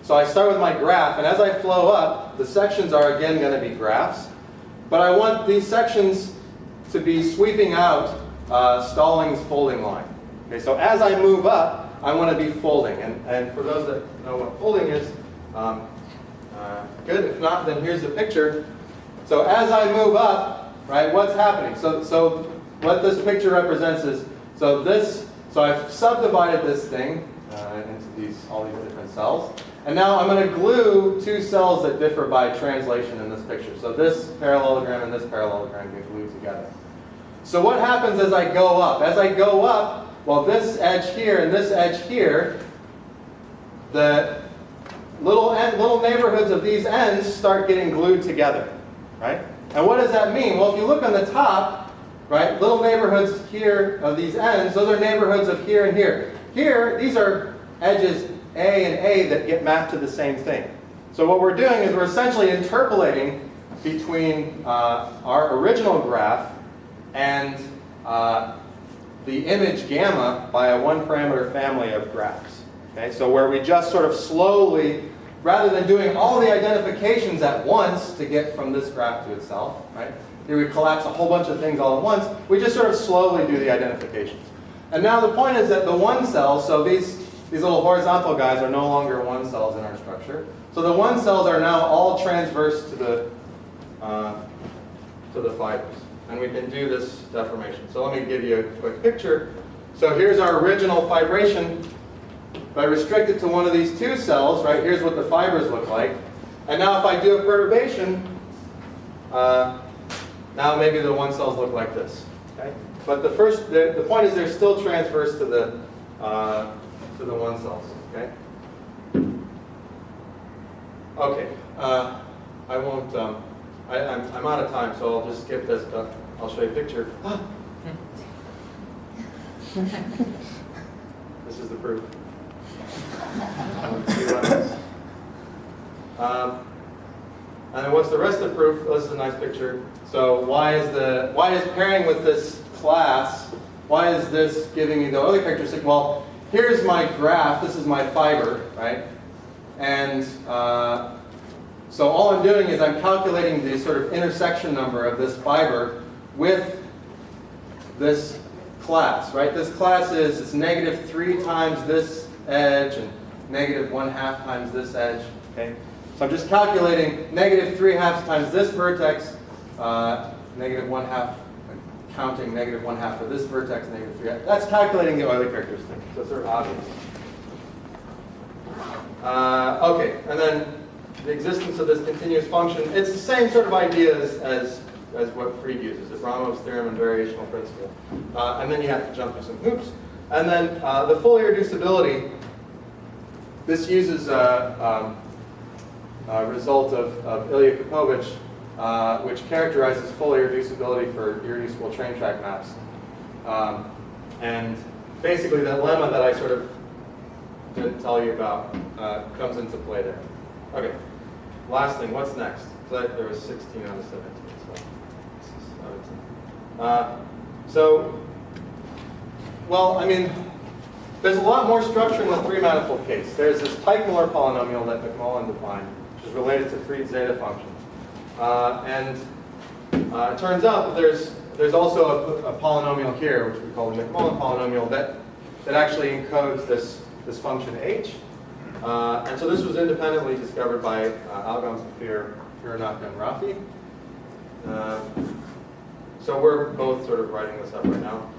so I start with my graph, and as I flow up, the sections are again going to be graphs. But I want these sections to be sweeping out Stalling's folding line. Okay, so as I move up, I want to be folding. And for those that know what folding is, good. If not, then here's the picture. So as I move up, right, what's happening? So what this picture represents is, so I've subdivided this thing. into all these different cells. And now I'm going to glue two cells that differ by translation in this picture. So this parallelogram and this parallelogram get glued together. So what happens as I go up? As I go up, well, this edge here and this edge here, the little neighborhoods of these ends start getting glued together, right? And what does that mean? Well, if you look on the top, right, little neighborhoods here of these ends, those are neighborhoods of here and here. Here, these are edges A and A that get mapped to the same thing. So what we're doing is we're essentially interpolating between our original graph and the image gamma by a one-parameter family of graphs. Okay, so where we just sort of slowly, rather than doing all the identifications at once to get from this graph to itself, right? Here we collapse a whole bunch of things all at once. We just sort of slowly do the identifications. And now the point is that the one cells, so these little horizontal guys are no longer one cells in our structure. So the one cells are now all transverse to the fibers. And we can do this deformation. So let me give you a quick picture. So here's our original fibration. If I restrict it to one of these two cells, right, here's what the fibers look like. And now if I do a perturbation, now maybe the one cells look like this. Okay? But the point is they're still transverse to the one cells. Okay. Okay. I won't. I'm out of time, so I'll just skip this. But I'll show you a picture. This is the proof. And then what's the rest of the proof? This is a nice picture. So why is pairing with this class, why is this giving me the other characteristic? Well, here's my graph. This is my fiber, right? And so all I'm doing is I'm calculating the sort of intersection number of this fiber with this class, right? This class is -3 times this edge and -1/2 times this edge, okay? So I'm just calculating -3/2 times this vertex, -1/2, counting -1/2 for this vertex, -3. That's calculating the Euler characteristic, so it's sort of obvious. Okay, and then the existence of this continuous function, it's the same sort of ideas as what Fried uses, Abramov's theorem and variational principle. And then you have to jump through some hoops. And then the full irreducibility, this uses a result of Ilya Kapovich, which characterizes full irreducibility for irreducible train track maps. And basically the lemma that I sort of didn't tell you about comes into play there. Okay, last thing, what's next? So there was 16 out of 17, so this is out of 10. Well, I mean, there's a lot more structure in the three-manifold case. There's this Teichmuller polynomial that McMullen defined, which is related to Fried's zeta function. And it turns out that there's also a polynomial here, which we call the McMullen polynomial, that actually encodes this function h. And so this was independently discovered by Algam, Zafir, Hironaka, and Rafi. So we're both sort of writing this up right now.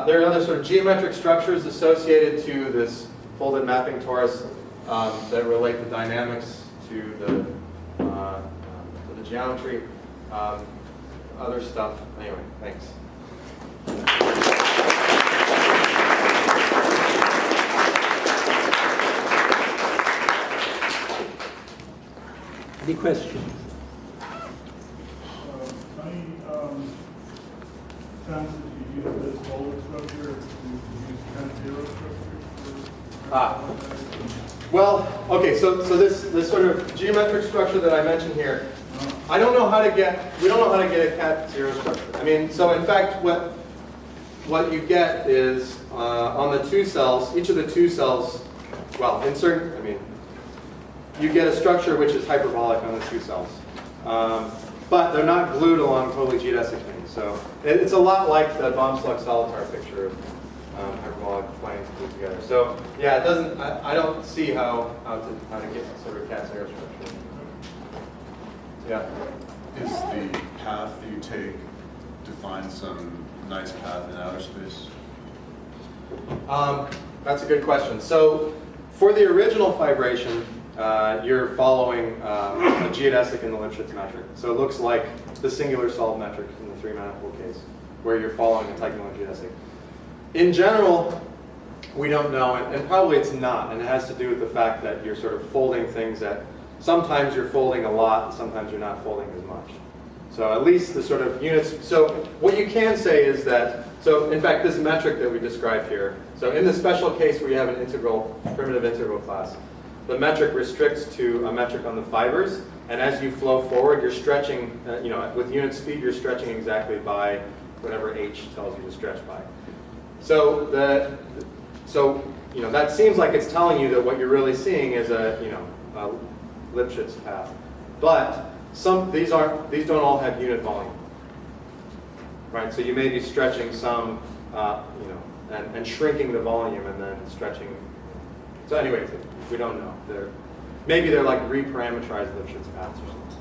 There are other sort of geometric structures associated to this folded mapping torus that relate the dynamics to the geometry, other stuff. Anyway, thanks. Any questions? Any times that you use this folded structure, you use kind of zero structure? Well, okay, so this sort of geometric structure that I mentioned here, we don't know how to get a cat zero structure. I mean, so in fact, what you get is on the two cells, each of the two cells, well, you get a structure which is hyperbolic on the two cells. But they're not glued along totally geodesic things. So it's a lot like the Baum-Slug-Solitar picture of hyperbolic planes glued together. So yeah, it doesn't. I don't see how to get sort of cat zero structure. Yeah. Is the path that you take define some nice path in outer space? That's a good question. So for the original fibration, you're following a geodesic in the Lipschitz metric. So it looks like the singular solved metric in the three-manifold case, where you're following a Tycho geodesic. In general, we don't know, and probably it's not, and it has to do with the fact that you're sort of folding things that sometimes you're folding a lot, and sometimes you're not folding as much. So at least the sort of units, so what you can say is that, so in fact this metric that we described here, so in the special case where you have an integral, primitive integral class, the metric restricts to a metric on the fibers, and as you flow forward, you're stretching, you know, with unit speed, you're stretching exactly by whatever h tells you to stretch by. So you know, that seems like it's telling you that what you're really seeing is a, you know, a Lipschitz path. But these don't all have unit volume, right? So you may be stretching some, you know, and shrinking the volume and then stretching. So anyway, we don't know. Maybe they're like reparameterized Lipschitz paths or something.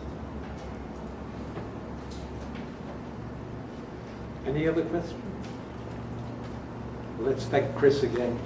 Any other questions? Let's thank Chris again.